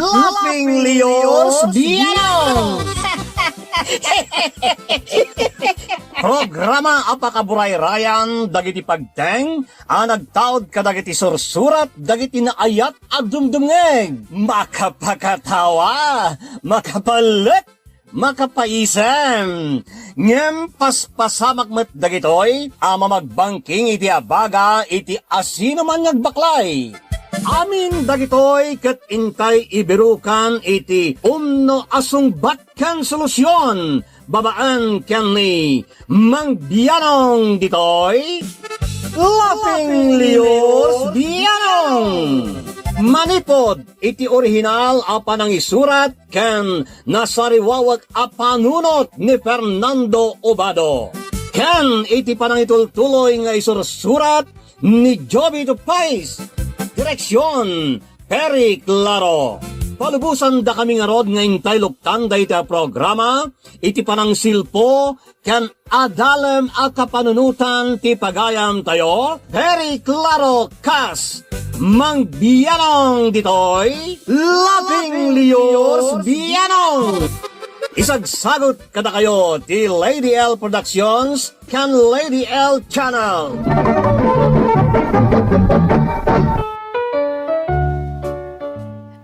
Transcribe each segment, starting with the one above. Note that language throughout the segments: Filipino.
Laughing Leos Bianong! Programa apakaburay-rayan dagiti pagteng nagtaod ka dagiti sursurat dagiti naayat at dumdumngeg makapakatawa makapalit makapaisem ngem paspasamak met dagitoy magbangking iti abaga iti asino man ngagbaklay. Amin dagitoy ket intay ibirukan iti umno asungbatkan solusyon babaan ken ni Mang Bianong ditoy Laughing Leos Bianong. Manipod iti orihinal apan ang isurat ken nasariwawag apanunot ni Fernando Obado. Ken iti panangitultuloy nga isursurat ni Joby Tupais. Direksyon, Perry Claro. Palubusan da kami nga rod nga intay luktan da iti programa, iti panang silpo, kan adalem a kapanunutan ti pagayam tayo, Perry Claro Kas, Mang Bianong ditoy, Laughing Leos Bianong. Isagsagot kada kayo ti Lady L Productions, kan Lady L Channel.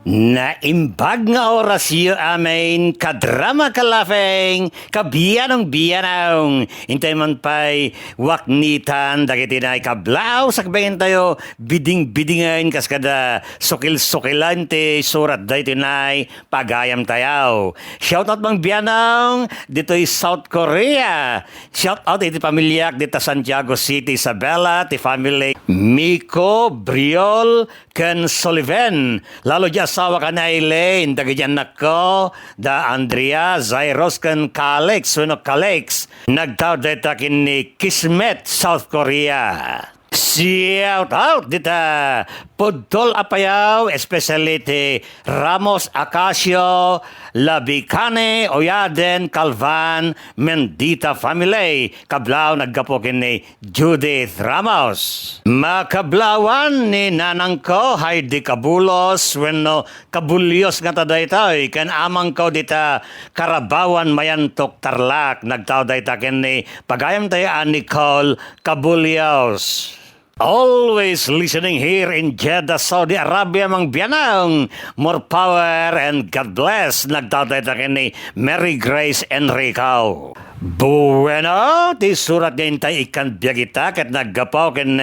Naimbag nga orasyo amin, kadrama kalafeng, kabianong bianong. Intay man pa'y waknitan, dagiti na ikablaw, sakbayin tayo, biding-bidingan, kaskada sukil-sukilan ti surat day tinay, pagayam tayaw. Shoutout mang bianong, dito'y South Korea. Shoutout iti pamilyak dito Santiago City, Isabela, ti family Miko, Briol, Ken Sullivan. Lalo di asawa ka na Elaine, dagidyan nako, da Andrea, Zairos, ken Kalex, suno Kalex. Nagtawad dita kini Kismet, South Korea. Shout out dita Pudtol Apayaw, especially ti Ramos Acacio, Labicane, Oyaden, Calvan, Mendita family. Kablaw naggapokin ni Judith Ramos. Makablawan ni nanang ko, Heidi Cabulos, wenno Kabulyos nga tadaytay, ken amang ko dita Karabawan Mayantok Tarlac. Nagtaw dayta ken ni pagayam tayo Nicole Kabulyos. Always listening here in Jeddah, Saudi Arabia, Mang Bianong. More power and God bless. Nagtatay ni Mary Grace Enrico. Bueno, ti surat nga intay ikan biyagita ket naggapaw ken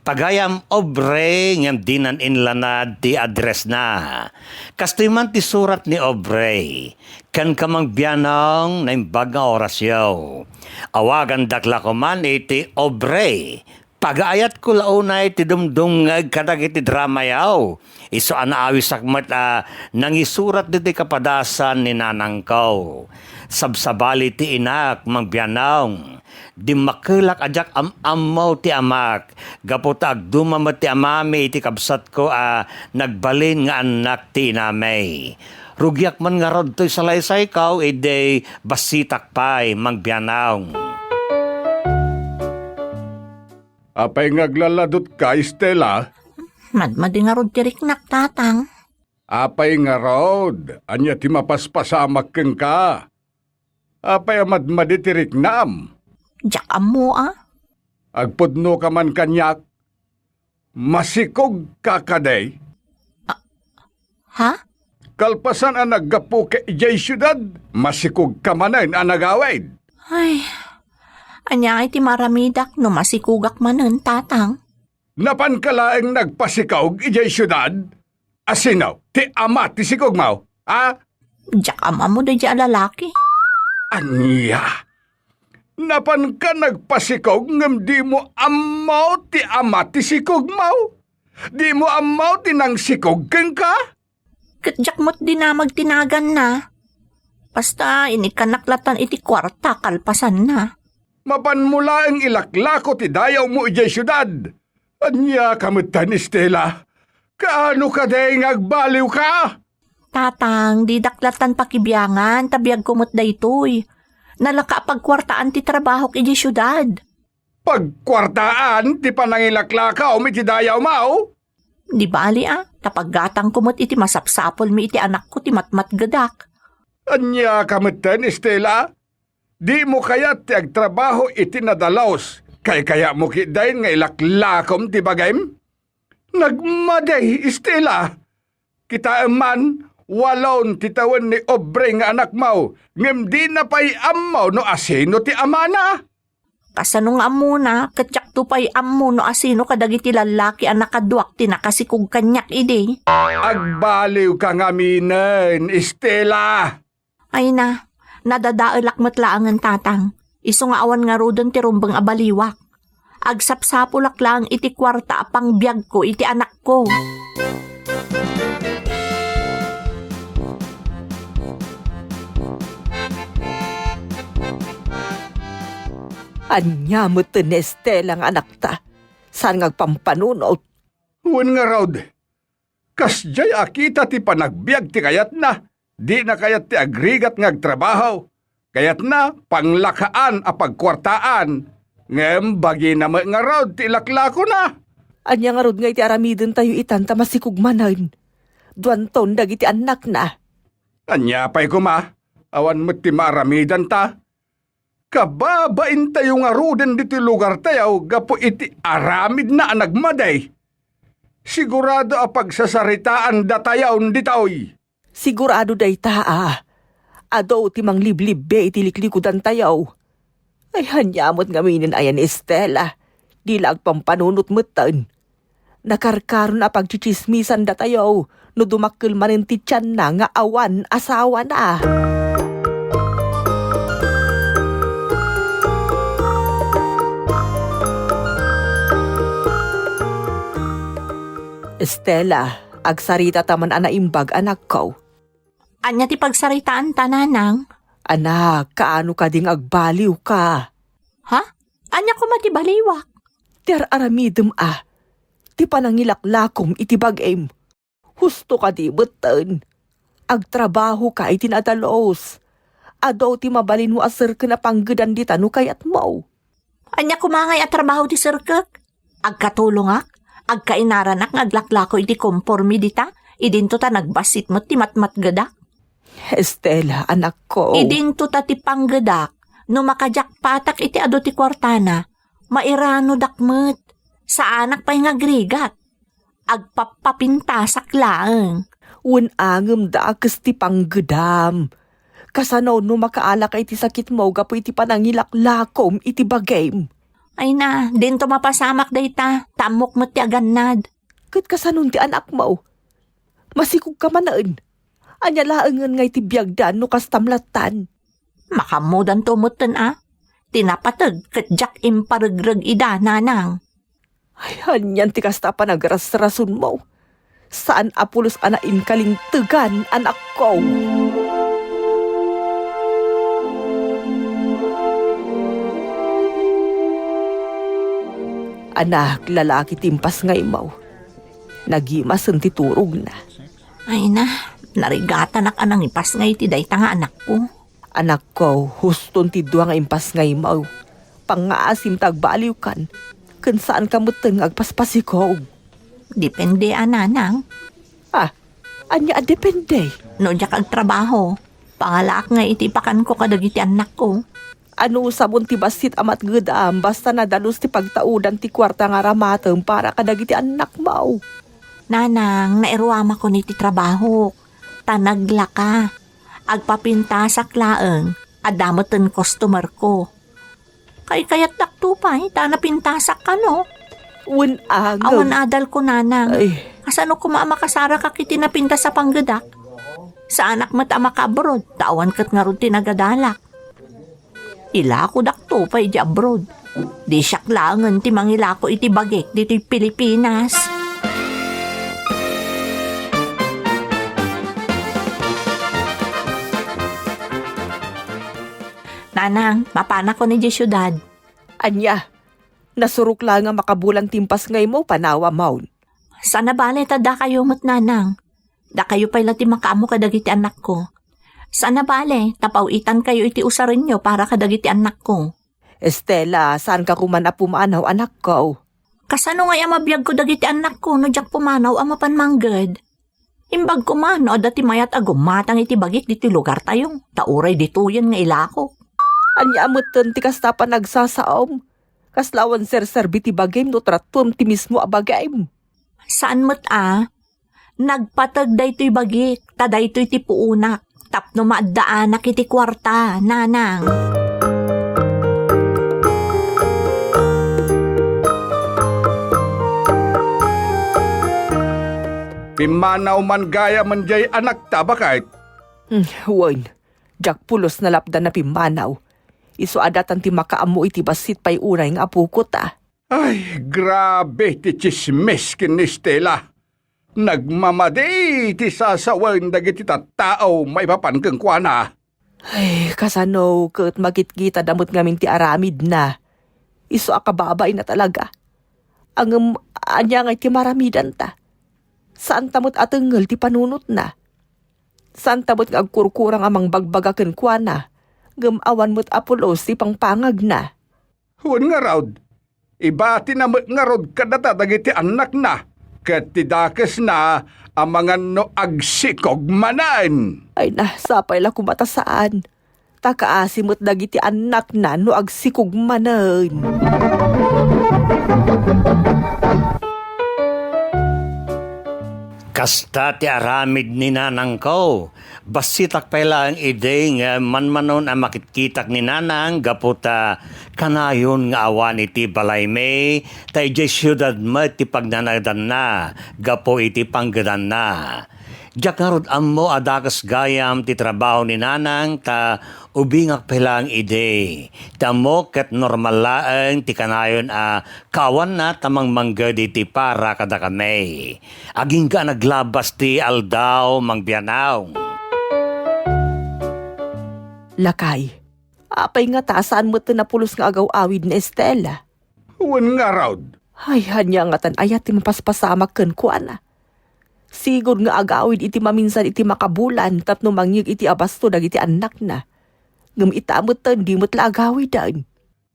pagayam obre ngem dinan inlanad ti address na. Kastoy man ti surat ni obre. Kan kamang Bianong naimbag nga orasyo. Awagan dakla ko man iti obre. Pag-aayat ko launay ti dumdungag kadag iti drama yaw. Iso anaawis sakmat nang isurat diti kapadasan ni nanang ko. Sabsabali ti inak, Mang Bianong. Di makilak ajak amaw ti amak. Gaputag dumamat ti amami iti kabsat ko nagbalin nga anak ti inamay. Rugyak man nga rod to'y salaysay kaw, ide basitak pa'y, Mang Bianong. Apay ngaglaladot ka, Estela? Madmadi nga rod tiriknak, tatang. Apay nga rod, anya ti mapaspasamak keng ka. Apay amadmadi tiriknam. Diyak mo, Agpudno ka man kanyak, masikog ka kaday. Ha? Kalpasan ang naggapu ke ijay syudad, masikog ka manan ang nagawaid. Ay, anya iti maramidak no masikugak manen, tatang. Napan kalaeng nagpasikaw ijay syudad? Asinaw, ti ama ti sikog mau, ha? Diyak ama mo da diya lalaki. Anya, napan ka nagpasikaw ngem di mo amaw ti ama ti sikog mau? Di mo amaw ti nang sikog keng ka? Katjak mo't din na magtinagan na. Basta inikanaklatan iti kwarta kalpasan na. Mapan mula ang ilaklako ti dayaw mo ijay syudad. Anya kamutan, Estela. Kaano ka day ngagbaliw ka? Tatang, di daklatan pakibiyangan, tabiyag kumot da ito'y. Nalaka pagkwartaan ti trabaho iti syudad. Pagkwartaan, ti panangilaklaka o miti dayaw mau? Di bali tapaggatang kumot iti masapsapol mi iti anak ko ti matmatgadak. Anya kameten, Estela? Di mo kaya ti agtrabaho iti nadalaos, kaya mo kidayin nga ilaklakom ti bagayem? Nagmaday, Estela. Kita man, walon titawan ni obre nga anak mau, ngem di na pa'y amaw no asino ti amana. Kasano nga amuna, katyak to pa'y ammo no asino kadagiti lalaki anak kaduak ti nakasikog kanyak idi. Agbaliw ka nga minen, Estela. Ay na, nadadaelak matlaangan tatang. Iso nga awan nga rodon ti rumbang abaliwak. Agsapsapulak lang iti kwarta apang biyag ko iti anak ko. Anya mo to ni Estela nga anak ta. Saan ngagpampanunot? Huwag nga raud. Kasjay akita ti panagbiag ti kayat na. Di na kayat ti agrigat ngagtrabaho. Kayat na panglakaan a pagkwartaan. Ngem bagi na nga raud ti laklako na. Anya nga rod nga iti aramidon tayo itan ta masikugmanan. Duanton dagiti anak na. Anya pa'y kuma. Awan mo ti maramidan ta. Kababain tayo nga ruden diti lugar tayo gapo iti aramid na nagmaday. Sigurado a pagsasaritaan datayaw ditaoy. Sigurado day taa. Ado ti mang liblibbe iti liklikudan tayaw. Ay hanyamot nga minin ayan Estela. Di lagpampanunot mutan. Nakarkaron na pagchichismisan datayaw. No dumakkel manin ti tiyan na nga awan asawa na. Estela, agsarita taman anaimbag anak ko. Anya ti pagsaritaan tananang? Anak, kaano ka ding agbaliw ka? Ha? Anya ko matibaliwak? Ter aramidem ti panangilaklakom iti bagem. Husto ka di beten. Agtrabaho ka iti nadalos. Adaw ti mabalin mo aser ka na panggedan di tanu kayat mo. Anya kumangay at trabaho ti sirkek? Agkatulongak? Agkainaranak ngaglaklako iti kompormi dita? Idinto ta nagbasit mo ti matmatgadak? Estela, anak ko. Idinto ta ti panggadak. No makajak patak iti ado ti kwartana. Mairano dakmet. Sa anak pa'y ngagrigat. Agpapapintasak laeng. Unangem da akas ti panggedam. Kasanaw no makaala ka iti sakit mo gapo iti panangilaklakom iti bagem. Ay na, dinto mapasamak dayta. Tamok mo ti agannad. Kat kasanon ti anak mo. Masikog ka manaan. Anya laengan nga iti biyagdan no kastamlatan. Makamudan tumutan Tinapatag katjak imparegreg ida nanang. Ay, hanyan ti kasta pa nagras-rason mo. Saan apulos anain kalintegan, anak ko? Anak, lalaki timpas ngay mo. Nagimasan ti turog na. Ay na, narigatan ak anang ipas ngay ti dayta nga anak ko. Anak ko, huston ti duwa nga impas ngay mo. Pangaasim tagbaliw kan. Kan saan ka muteng agpaspasikaw? Depende nanang. Anya depende. No jak agtrabaho. Pangalak nga itipakan ko kadagiti anak ko. Ano sabon ti basit amat gedam basta nadalos ti pagtaudan ti kwarta nga ramatem para kadagiti anak mo. Nanang, nairuama ko ni ti trabaho. Tanagla ka. Agpapintasak laeng. Adamoten customer ko. Kayat daktupay, tanapintasak ka no? Awan adal ko nanang. Ay. Kasano kumamakasara ka kiti napinta sa panggadak? Sa anak mata makabrod, tawan kat nga ron tinagadalak. Ila ko daktupay di abroad. Di siyak langan ti mangilako iti bagek dito Pilipinas. Nanang, mapana ko ni di syudad. Anya, nasuruk lang nga makabulan timpas ngay mo panawa maun. Sana bale ta da kayo mo't nanang. Da kayo pa'y lati makaamo kadagiti anak ko. Sana bale, tapawitan kayo iti usarin nyo para kadagiti anak ko. Estela, saan ka kuman apumanaw anak ko? Kasano nga mabiyag ko dagiti anak ko no jak pumanaw ang mapanmanggad. Imbag ko man no dati mayat agumatang iti bagik diti lugar tayong tauray dituyan nga ilako. Anya amutan ti kasta pa nagsasaom. Kaslawan ser-serbi ti bagay no tratum ti mismo a bagay. Saan mo't nagpatag daytoy bagik, ta daytoy ti puunak, tapno maaddaanak iti kwarta, nanang. Pimanaw man gaya man jay anak ta bakit? Wan, jak pulos na lapdan na pimanaw. Iso adatan ti makaamu iti basit pa'y unay nga apu ko ta. Ay, grabe ti chismis kin ni Stella. Nagmamadi ti sasawan dagiti tattao maipapan keng kuana. Ay, kasano, kat magkita damot ngamin ti aramid na. Iso akababay na talaga. Ang anya ngay ti maramidan ta. Saan tamot atengel ti panunot na? Saan tamot nga agkurkurang amang bagbagaken kwa na? Gamawan mo't apulos ti pangpangag na. Huwag nga raud. Iba tinamot nga raud kadata dagiti anak na. Kat tidakes na ang mga no agsikog manan. Ay na, sapay la kumata saan. Takaasimot dagiti anak na no agsikog manan. Kasta ti aramid ni nanang ko. Basitak pa lang ide nga manmanon ang makitkitak ni nanang gaputa kanayon nga awan iti balay me tay jay syudad mo ti pagnanadan na gapo iti panggadan na. Diyak nga rod ammo adakas gayam ti trabaho ni nanang ta ubingak pelang ide. Tamo ket normal laeng ti kanayon kawan na tamang manggad iti para kada kami. Aging ka naglabas ti aldaw mangbiyanaw. Lakay, apay nga tasaan mo ito napulos nga agaw-awid ni Estela. Huwag nga raud. Ay, hanya nga tan ayat ti mapaspasamak ken kuana. Sigur nga agawid iti maminsan iti makabulan tapno mangyig iti abasto dagiti anak na. Ngam itamot tan di mo't la agawidan.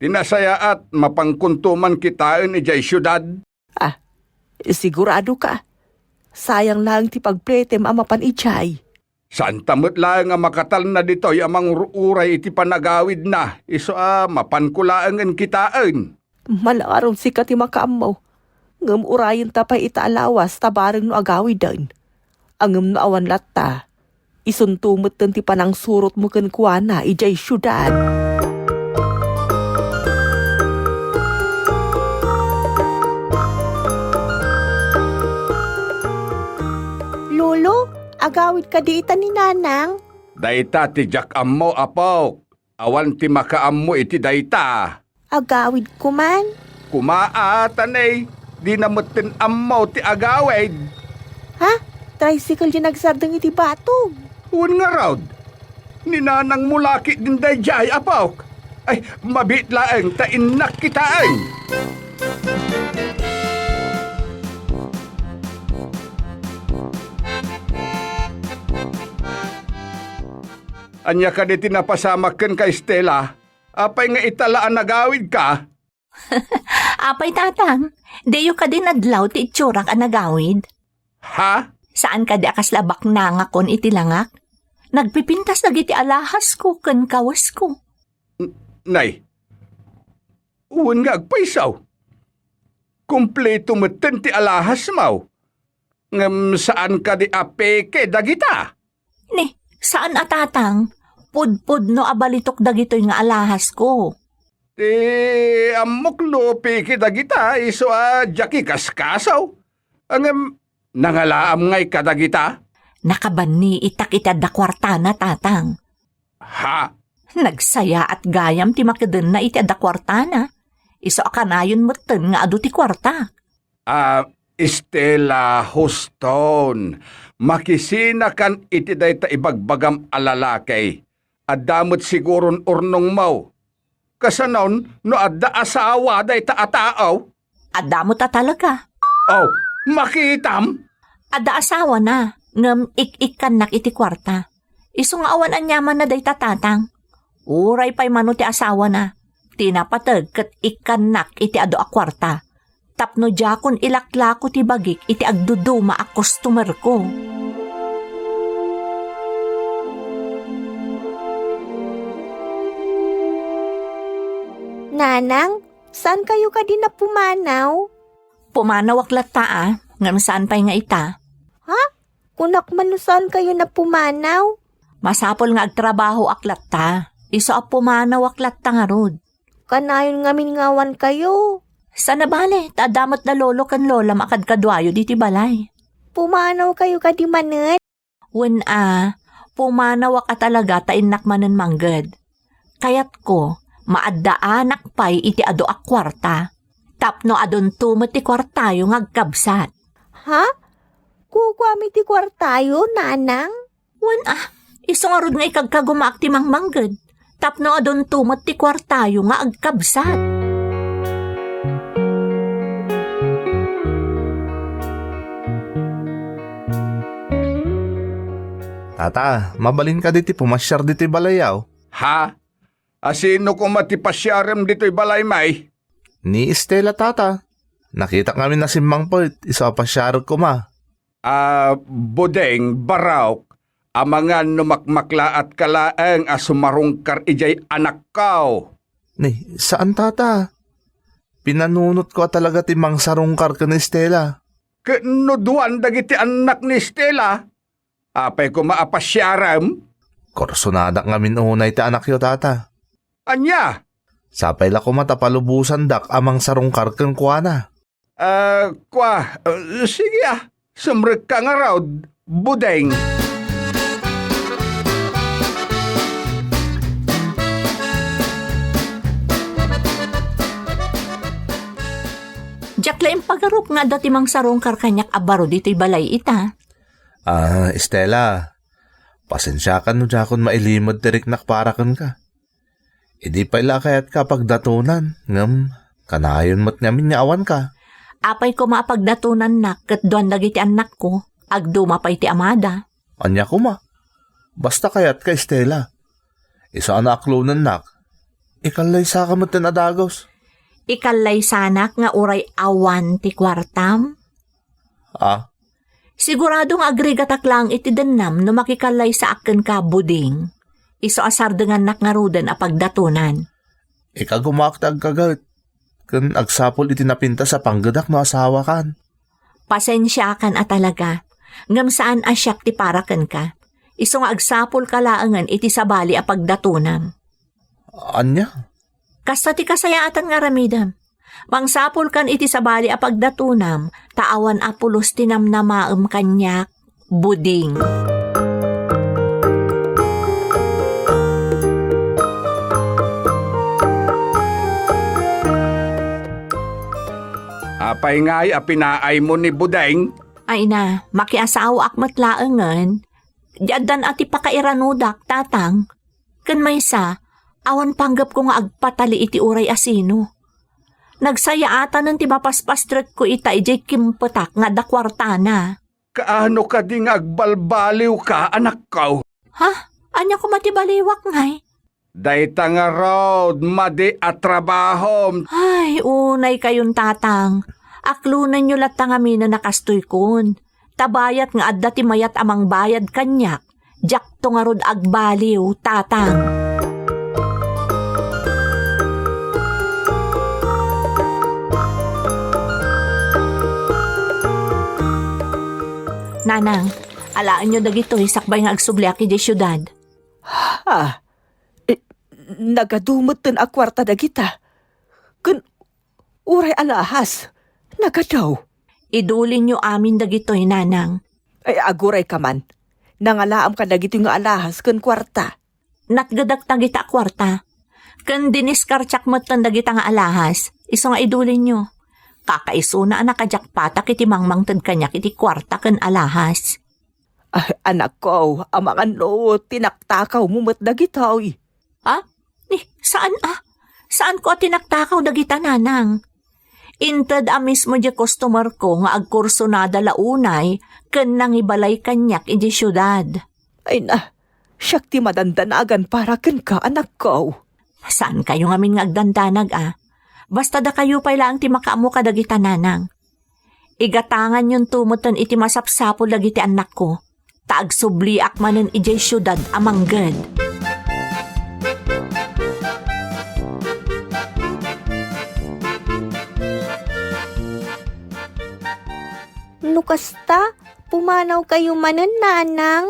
Tinasaya at mapangkuntuman kitain ijay syudad. Sigurado ka. Sayang lang ti pagpretem ang mapan ichay. Saan tamot lang nga makatal na dito'y amang uray iti panagawid na. Iso mapankulaan ang kitain. Malaraw si ka ti makaamaw. Ngam urayin ta pa itaalawas tabareng no agawidan. Angam no awan latta. Isuntumot tan ti panang surot mo ken kuana ijay syudad. Lolo, agawid ka di ita ni nanang? Dayta ti jak ammo apok. Awan ti makaammo iti dayta. Agawid ko man? Kumaatan di namutin ammo ti agawid. Ha? Tricycle di nagsardang iti batog. Huwag nga raud. Ninanang mulaki din dayjay apok. Ay, mabit laeng ta inak kitaan. Anya ka di tinapasamaken kay Stella. Apay nga italaan nagawid ka. Apay tatang, deyo ka din adlaw ti itsurak ang nagawid. Ha? Saan ka di akas labak na nga kon iti langak? Nagpipintas na iti alahas ko ken kawas ko. Nay, uwan nga agpaisaw. Kompleto meten ti alahas mau. Ngam saan ka di apeke dagita? Ni, saan atatang? Pudpud no abalitok dagitoy nga alahas ko. Amok no peke dagita iso jaki kaskasaw. Angam nangalaam ngay kadagita? Nakabani itak itad kwarta na tatang. Ha? Nagsaya at gayam ti makiden na iti kwarta na. Iso akanayon meten nga adu ti kwarta. Stella Houston, makisina kan iti dayta ibagbagam alalakay. Adamot siguron urnong mau. Kasanon, no adda asawa dayta ataaw. Adamo ta talaga. Oh, makitam? Adda asawa na. Ngam ik-ikan nak iti kwarta. Iso nga awan anyaman na dayta tatang. Uray pa'y mano ti asawa na. Tinapatag kat ikan nak iti ado a kwarta. Tapno jakon ilaklako ti bagik iti agduduma a customer ko. Nanang, saan kayo ka din na pumanaw? Pumanawak lata ngam saan pa'y nga ita. Kunak man saan kayo na pumanaw? Masapol nga agtrabaho aklat ta. Iso a pumanaw aklat ta nga rod. Kanayon ngamin ngawan kayo. Sana bale, tadamot na lolo kan lola makadkadwayo diti balay. Pumanaw kayo ka di manet. Wen pumanaw ka talaga ta inak manen mangged. Kayat ko, maaddaanak pa'y iti ado a kwarta. Tapno adon tumot ti kwartayo ngagkabsat. Ha? Kukwami ti kwartayo, nanang? Wen iso nga rod nga ikagkagumaak ti mangmangged. Tapno adon tumot ti kwartayo nga agkabsat. Tata, mabalin ka diti pumasyar diti balayaw. Ha? Asino ko matipasyarem dito'y balay may? Ni Estela, tata. Nakita kami na si Mang Poit, isa pasyar ko ma. Budeng, barawk, amangan numakmakla at kalaeng asumarungkar ijay anak kao. Ni, saan tata? Pinanunot ko talaga ti Mang Sarungkar ka ni Estela. Kinuduan dagiti anak ni Stella. Apay ko maapasyaram. Korsonada ngamin unay ti anak yo, tata. Anya? Sapay la ko matapalubusan dak amang sarungkar ken kuana. Sige sumrek ka nga raw, budeng. Diyak laing pagarup nga dati mang sarungkar kanyak abaro dito'y balay ita. Estela, pasensya ka no jakon mailimod tirik nakparakan ka. Idi pa ila kayat kapag datunan, ngam, kanayon mo't ngamin niya awan ka. Apay ko maapagdatunan na kat doon dagiti anak ko, agduma pa iti amada. Anya ko ma, basta kayat ka Estela. Isa na aklunan nak, ikalay sa kamot na adagos. Ikalay sanak nga uray awan ti kwartam. Siguradong agrigatak lang iti denam no makikalay sa akin ka buding. Iso asar dengan nak nga rudan a pagdatunan. Ikagumaktag kagawit. Kun agsapol iti napinta sa panggadak no asawa kan. Pasensya kan a talaga. Ngam saan asyak ti parakan ka. Iso nga agsapol kalaangan iti sabali a pagdatunan. Anya? Kasta ti kasayaatan nga ramidam. Mangsapol kan iti sabali a pagdatunam, taawan a pulos tinamnamaem kanyak, buding. Apay nga'y apinaay mo ni budeng. Ay na, makiasawa ak matlaengan. Diadan ati pakairanudak, tatang. Kan maysa, awan panggap ko nga agpatali iti uray asino. Nagsaya ata ng timapaspastret ko ita ijay kimpetak nga dakwartana. Kaano ka di nga agbalbaliw ka, anak kao? Ha? Anya ko matibaliwak ngay? Dayta nga road, madi at trabaho. Ay, unay kayong tatang. Aklunan nyo latang amin na nakastoy kun. Tabayat nga adda ti mayat amang bayad kanyak. Jak to nga rod agbaliw, tatang. Nanang, alaan nyo dagito sakbay nga agsubliak iti syudad. Nagadumot ten a kwarta dagita. Kun uray alahas, nagadaw. Idulin nyo amin dagito'y nanang. Ay aguray ka man. Nangalaam ka dagito nga alahas kun kwarta. Natgadagtag ita kwarta. Kun diniskartsak mo't dagita nga alahas, iso nga idulin nyo. Kakaiso na nakajakpatak iti mangmangtad kanyak iti kwarta kan alahas. Ay anak ko, amang ano, tinaktakaw mo mat dagitaw. Saan Saan ko tinaktakaw dagita nanang? Inted a mismo di customer ko nga agkurso na dalaunay ken nangibalay kanyak iti syudad. Ay na, siyak ti madandanagan para ken ka anak ko. Saan kayo ngamin nga agdandanag Basta da kayo pa lang ti makaamo kadagita nanang. Igatangan yung tumutan iti masapsapol dagiti anak ko. Taag subli akmanen ijay syudad amangged. Nukasta, pumanaw kayo manen nanang.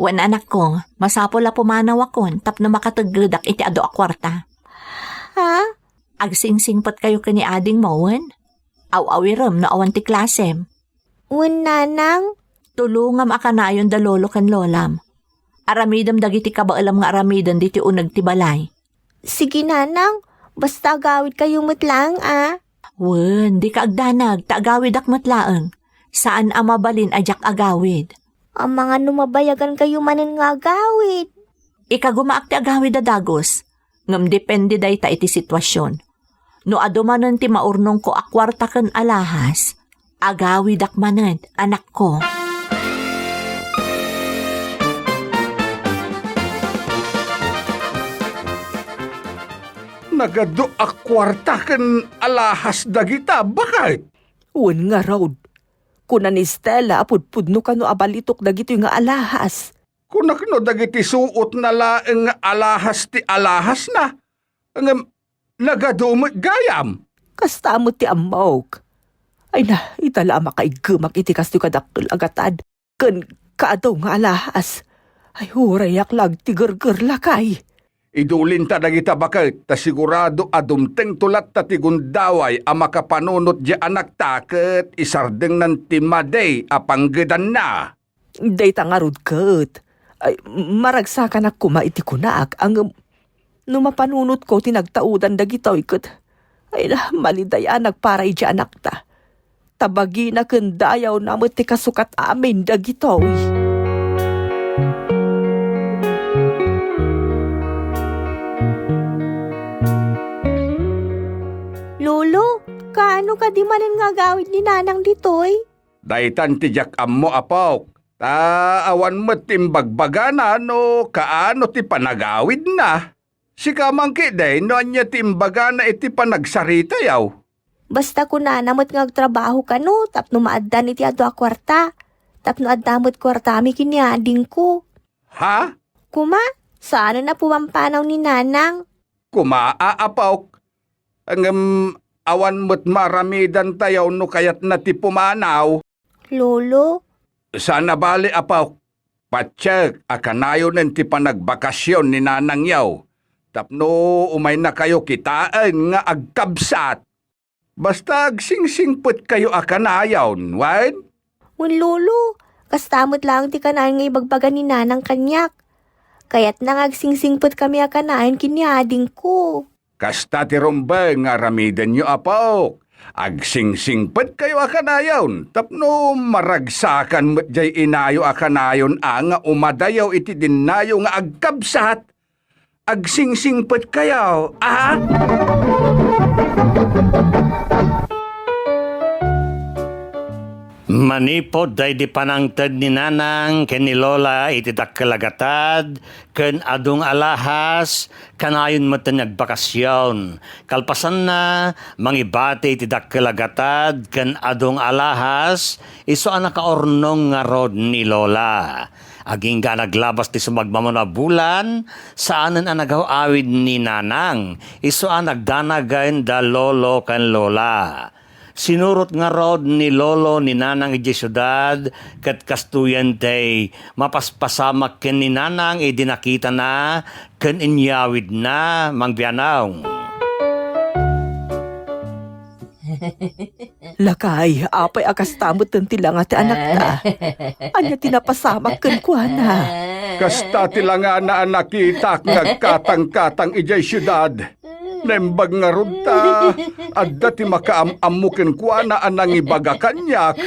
Wan anak ko, masapol la pumanaw akon tapno makatagredak iti ado a kwarta. Ha? Agsingsingpat kayo kani ading mawen? Aw-awiram na awan ti klasem. Wen nanang? Tulungam akanayon da lolo kan lolam. Aramidam dagiti kabaalam nga aramidam diti unag ti balay. Sige nanang, basta agawid kayo matlang Wen, di ka agdanag, taagawid ak matlaeng. Saan amabalin ajak agawid? Ang mga numabayagan kayo manen nga agawid. Ikagumaak ti agawid da dagos. Ngam depende day ta iti sitwasyon. No adumanan ti maurnong ko akwarta ken alahas, agawid ak maned, anak ko. Nagado akwarta ken alahas dagita, bakit? Wen nga raod. Kuna ni Stella apudpudno kano abalitok dagito nga alahas. Kunakno dagiti suot na laeng alahas ti alahas na. Ngam nagadumot gayam. Kastamot ti amok. Ay na, itala makaigamak iti kasto kadakkel agatad. Ken kaadaw nga alahas. Ay hurayak lag ti gerger lakay. Idulin ta dagita bakit, ta sigurado adumteng tulat ta ti gundaway a makapanunot di anak taket isardeng ng timaday apanggedan na. Day tangarod ket. Ay maragsakan ako maiti kunaak ang numapanunot ko tinagtaudan dagitoy ket. Ay na malidayan nagparay di anak ta. Tabagi na kendayaw na ti kasukat amin dagitoy. Lolo, kaano ka di manen nga agawid ni nanang ditoy? Daitan ti jak ammo apok. Ta awan mo timbagbagana no kaano ti panagawid na. Si kamangki day no anya timbagana iti panagsarita yaw. Basta ko na namot nga agtrabaho ka no, tapno maaddan iti ado a kwarta. Tapno addamot kwarta mi kiniading ko. Ha? Kuma, saan na pumampanaw ni nanang? Kumaapok. Ang awan mo't maramidan tayaw no kayat na ti pumanaw. Lolo, Sana bali apok. Patsyak akanayo nen ti panagbakasyon ni nanang yaw. Tapno umay na kayo kitaan nga agkabsat. Basta agsingsingput kayo akanayon, wan? un lolo, kastamot lang ti kanayan nga ibagbagan ni nanang kanyak. Kaya't nangagsingsingpot kami akanayan kiniading ko. Kasta ti romba nga ramiden nyo apok. Agsingsingput kayo akanayon. Tapno maragsakan mo't jay inayo akanayon nga umadayaw iti dinayo nga agkabsat. Agsingsingput kayo, Manipod day di panangtad ni nanang ken ni lola iti dakkalagatad ken adung alahas kanayon meten nagbakasyon. Kalpasan na mangibati iti dakkalagatad ken adung alahas iso ana kaornong nga rod ni lola. Aging ga naglabas ti sumagmamon na bulan, saanan ang nagawawid ni nanang, iso ang nagdanagain da lolo kan lola. Sinurot nga rod ni lolo ni nanang iti syudad, kat kastuyan tay mapaspasamak ken ni nanang idinakita na, ken inyawid na mangbianaw. Lakay, apay akastamot ng tilang ati anak ta. Anya tinapasamak ken kuana. Kasta tilanga na nakita nagkatang-katang ijay syudad. Nembag nga rudta, adda ti makaam-amukin kwa na anang ibaga kanyak.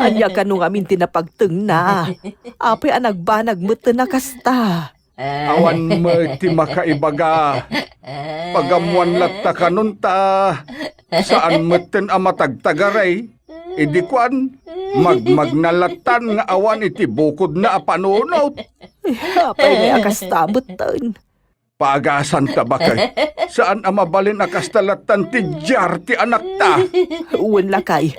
Anya kanong amin tinapagteng na. Apay anagbanag mo na kasta. Awan mo ti makaibaga. Pagamuan latta kanunta. Saan mo ten amatagtagaray? Idi kwan, magmagnalatan nga awan iti bukod na apanunot. Apay may akastamot tan. paagasan ta ba kay? Saan ang mabalin akastalatan ti jar ti anak ta? Uwan lakay.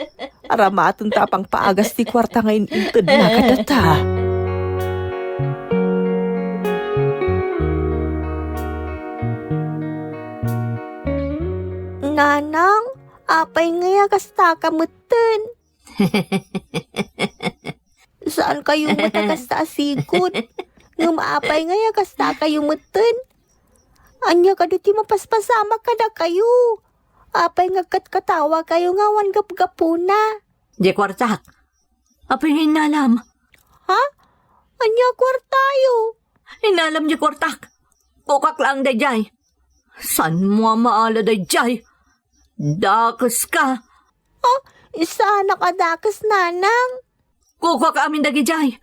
Aramatun tapang paagas ti kwarta ngayon inted na kadata. Nanang, apay ngaya kasta kamutan. Saan kayo matakasta asikot? Ngumapay ngaya kasta kayo mutan. Anya ka ti mapaspasama ka na kayo. Apay ngagkat katawa kayo ngawan gap-gapuna. Di kwartak. Apay hinalam. Ha? Anya kwartayo? Hinalam di kwartak. Kukak lang dayjay. San mo maala dayjay? Dakas ka. Isa nakadakas nanang. Kukak amin dagijay.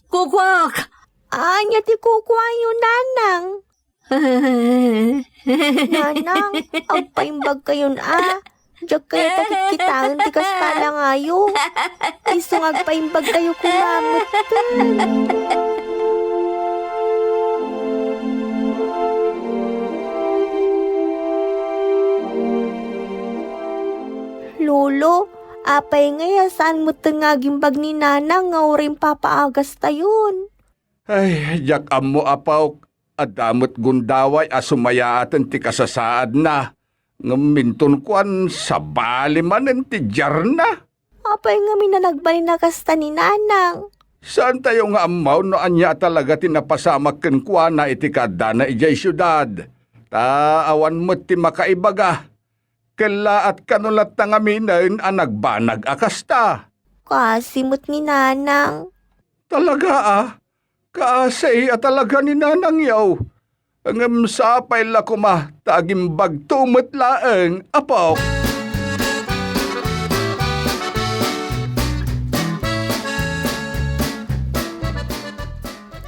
Kukak. Anya ti kukwayo nanang. Nanang, agpaimbag kayon Diyak kayo takit kitaan ti kastala ngayo. Isong agpaimbag kayo kumamot. Lolo, apay ngaya saan mo tengagimbag ni nanang nga uring papaagas tayon? Ay, jak amo apaw, adamot gundaway asumayaatan ti kasasaad na. Ngaminton kuan sa bali manen ti jar na. Apay nga minanagbali na kasta ni nanang. Saan tayo nga amaw no anya talaga tinapasamak ken kuan na iti kada na ijay syudad. Taawan mo ti makaibaga. Kala at kanulat na nga minayon ang nagbanag akasta. Kasimot ni nanang. Talaga Kaasay at talaga ni nanang yaw. Ang sapay la kuma, tagimbag tumot laeng, apaw.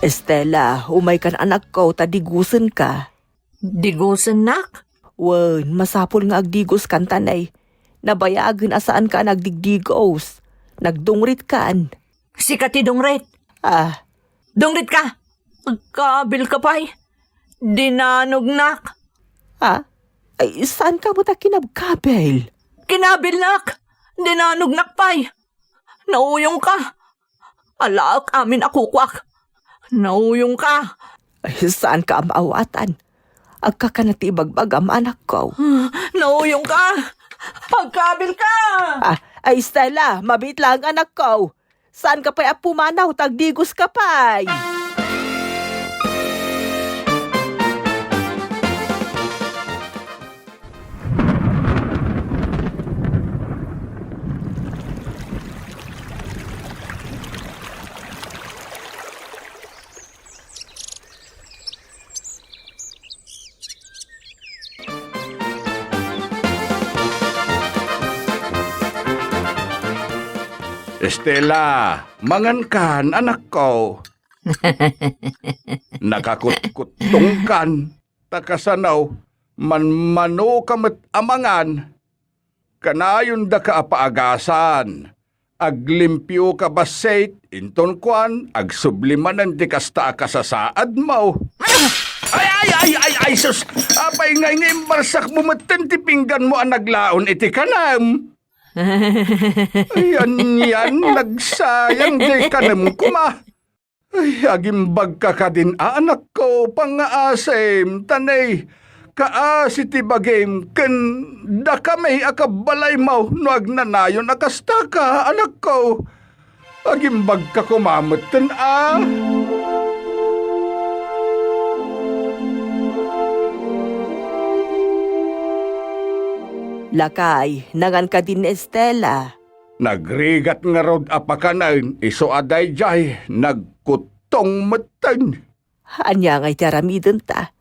Estela, umay kan anak ko, tadigusan ka. Digusan nak? Wen, masapol nga agdigos kan tanay. Nabayagan asaan ka nagdigdigos. Nagdungrit kan. Si Kati Dungret. Dungrit ka. Magkabil ka pa'y. Dinanog nak. Ay, saan ka mo ta kinabkabel? Kinabil nak. Dinanog nak pa'y. Nauyong ka. Alaak amin akukwak. Nauyong ka. Ay, saan ka maawatan? Agka ka natibagbag ang anak ko. Nauyong ka. Pagkabil ka. Ay, Stella, mabit lang anak ko. Saan ka pa'y apumanaw, tagdigos ka pa'y? Estela, mangan kan anak ko. Nakakutkutong kan, takasanaw, manmano kamat amangan. Kanayon da ka apaagasan. Aglimpyo ka basait, inton kwan, agsublimanan di kasta kasasaad mo. Ay, sus! Apay ngay barsak mo matintipinggan mo ang naglaon iti kanam. Yan, nagsayang di kanam kuma. Ay, agimbag ka ka din, anak ko, pangaasim, tanay. Kaasi ti bagim, ken da kami akabalay mo, no agnanayon akasta ka, anak ko. Agimbag ka kumamutan, Lakay, nangan ka din Estela. Nagrigat nga rod apakanan, iso aday jay, nagkutong matan. Anya ngay tiaramidon ta.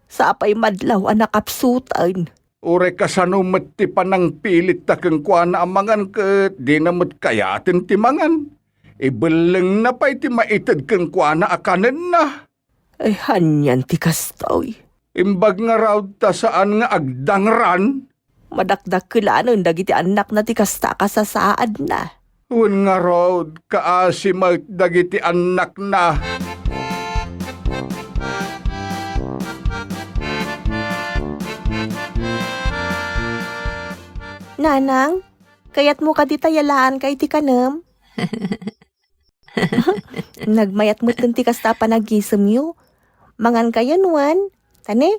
Sa apay madlaw ang nakapsutan. Ure kasanumat ti panang pilit takang kwa na amangan ket di namot kayatin ti mangan. Ibeleng na pa'y ti maitid kang kwa na akanan na. Ay, hanyan ti kastoy. Imbag nga raw ta saan nga agdangran. Madakdak kilanon dagiti anak na ti kasta kasasaad na. Un nga raw kaasimat dagiti anak na. Nanang, kayat mo ka di tayalaan kay ti kanam? Nagmayat mo ti kasta pa nagisem yu. Mangan kayo nuan. Tane,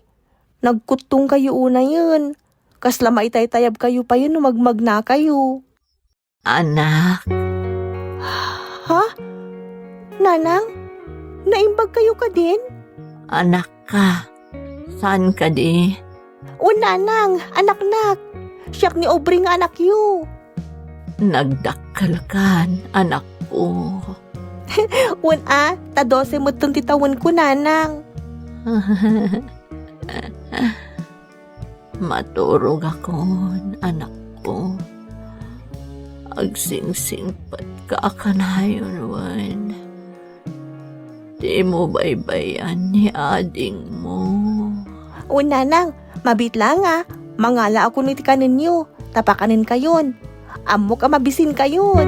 nagkutong kayo una yun. Kasla maitay-tayab kayo pa yun magmag na kayo. Anak, Ha? Nanang, naimbag kayo ka din? anak ka. Saan ka di? O nanang, anak-nak. Siyak ni Aubrey nga anak yu. Nagdakkel kan, anak ko. Ta 12 mo taon ko nanang. Maturog ako, anak ko. Agsingsingpat ka kanayon, Wan. Di mo baybayan ni ading mo. O nanang, mabit lang mangala ako ni tikanin nyo. Tapakanin kayon. Amo ka mabisin kayon.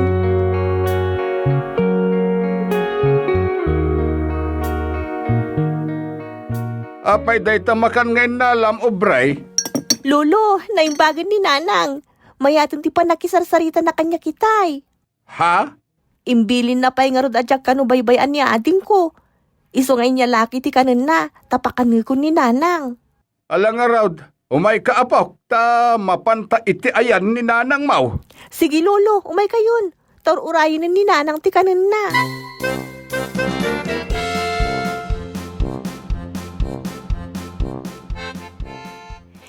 Apay day tamakan ngayon nalam, Obray. Lolo, naimbagan ni nanang. Mayatong ti pa nakisarsarita na kanya kitay. Ha? Imbilin na pa'y nga rod adyak kano baybayan ni ading ko. Iso ngay niya laki ti kanan na, tapakanil ko ni nanang. Alang nga raw, umay kaapok, ta mapanta iti ayan ni Nanang Mau. Sige lolo, umay kayon. Tor urayin ni nanang ti kanan na.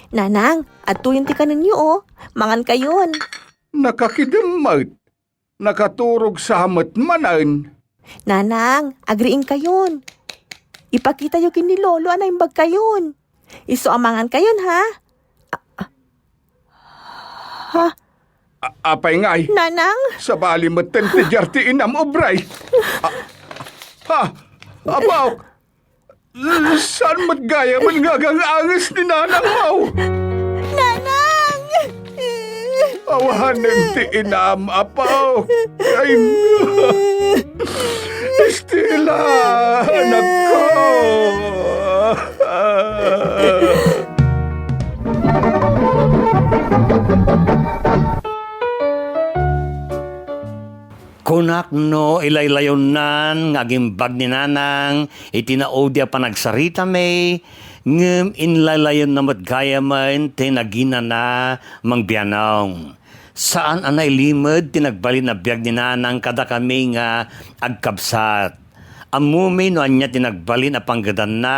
Nanang, ato yung ti kanan niyo mangan kayon. Nakakidamot. Nakaturog sa hamat manan. Nanang, agriin kayon. Ipakita yung kini lolo anay bag kayon. Iso amangan kayon ha. Ha? Apay ngay, Nanang? sa bali matan ti jarti inam, Obray. Ha? Abaw! Saan matgaya man ngagang angas ni Nanang Mau? Nanang! Awahan ng ti inam, apaw. Ay, Estela, anak ko. Kunak no ilaylayon nan ngagimbag ni nanang itinaodya pa nagsarita may ngem inlaylayon na matgaya man tinagina na mangbiyanong. Saan anay limod tinagbali na biyag ni nanang kada kami nga agkabsat. Amumay no anya tinagbali na panggadan na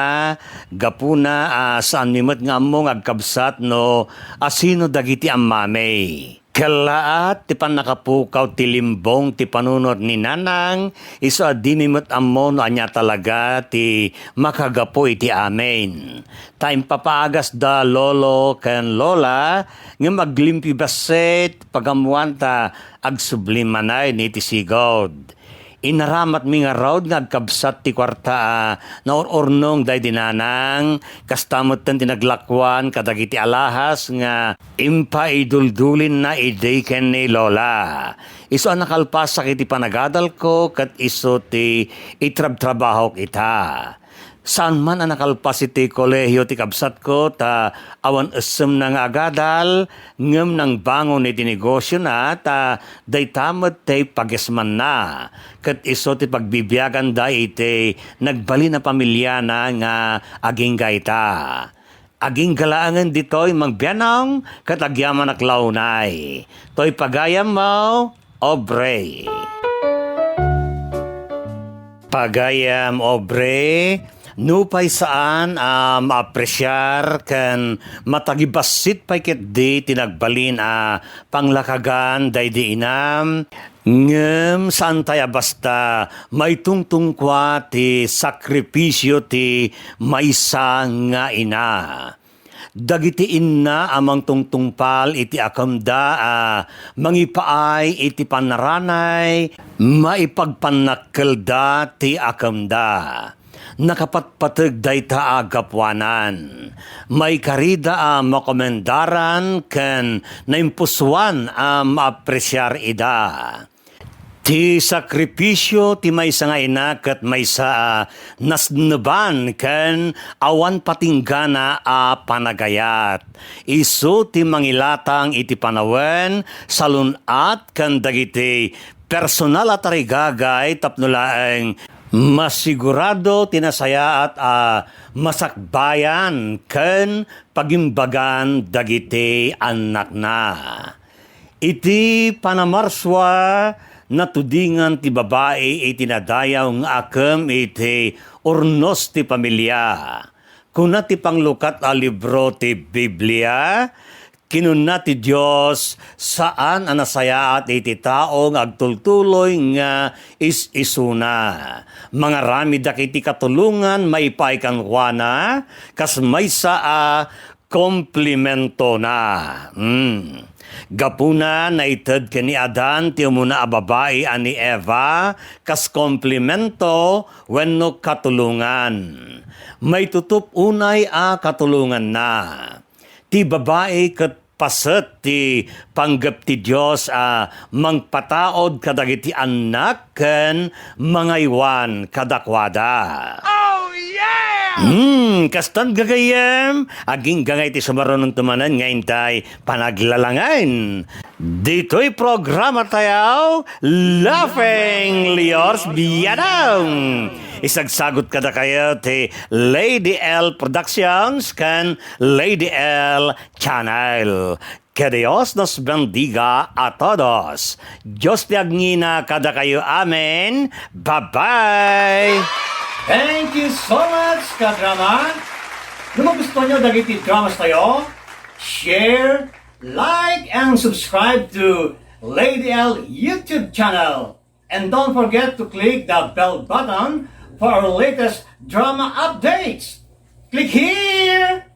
gapuna saan mimot nga among agkabsat no asino dagiti amamay. Kalaat ti panakapukaw ti limbong ti panunod ni nanang iso adimimot ammo no anya talaga ti makagapo iti amen. Time papaagas da lolo ken lola nga maglimpi baset pagamuanta agsublimanay ni ti sigod. Inaramat mi nga raw nga agkabsat ti kwarta na ornong day dinanang kastamot ten tinaglakwan kadagiti alahas nga impaiduldulin na iday ken ni lola. Iso ang nakalpasak iti panagadal ko kat iso ti itrab-trabahok ita. Saan man ang nakalpas iti kolehiyo ti kabsat ko ta awan esem na nga agadal ngem nang bangon iti negosyo na ta day tamat tay pagesman na ket iso ti pagbibiyagan da iti nagbali na pamilya na nga aging gaita. Aging galaangan dito'y magbiyanong ket agyaman aklawnay. To'y pagayam mo, Aubrey. Pagayam, Aubrey. Nupay saan maapresyar kan matagibasit pay ket di tinagbalin panglakagan day di inam ngem saan tayo basta may tungtungkwa ti sakripisyo ti maysa nga ina. Dagiti inna amang tungtungpal iti akamda mangipaay iti panaranay maipagpanakkelda ti akamda. Nakapatpateg dayta agapwanan. May karida makomendaran ken naimpuswan maapresyar ida. Ti sakripisyo ti may nga inak at may sa nasneban ken awan patinggana a panagayat. Isu ti mangilatang iti panawen salunat ken dagiti personal at arigagay tapnulaeng masigurado tinasaya at masakbayan ken pagimbagan dagiti anak na. Iti panamarswa natudingan ti babae iti nadayaw nga akem iti urnos ti pamilya. Kuna ti panglukat a libro ti Biblia, kinuna ti Diyos saan anasayaat iti taong agtultuloy nga isuna. Mga rami dakiti katulungan maipay kanwana, kas may saa komplemento na. Gapuna na ited kani Adan ti umuna a babae ani Eva kas komplemento wenno katulungan. May tutup unay a katulungan na. Ti babae ket paset ti panggap ti Dios a mangpataod kadagiti anak ken mangaywan kadakwada. Kastan gagayem, aging gangay ti sumaron ng tumanan nga intay panaglalangan. Dito'y programa tayo, Laughing Liors Biyanang. Isagsagot kada kayo ti Lady L Productions kan Lady L Channel. Que Dios nos bendiga a todos. Diyos ti agnina kada kayo amen. Bye-bye! Thank you so much, kadrama. Kung magustuhan nyo dagiti dramas tayo, share, like, and subscribe to Lady L YouTube channel. And don't forget to click the bell button for our latest drama updates. Click here!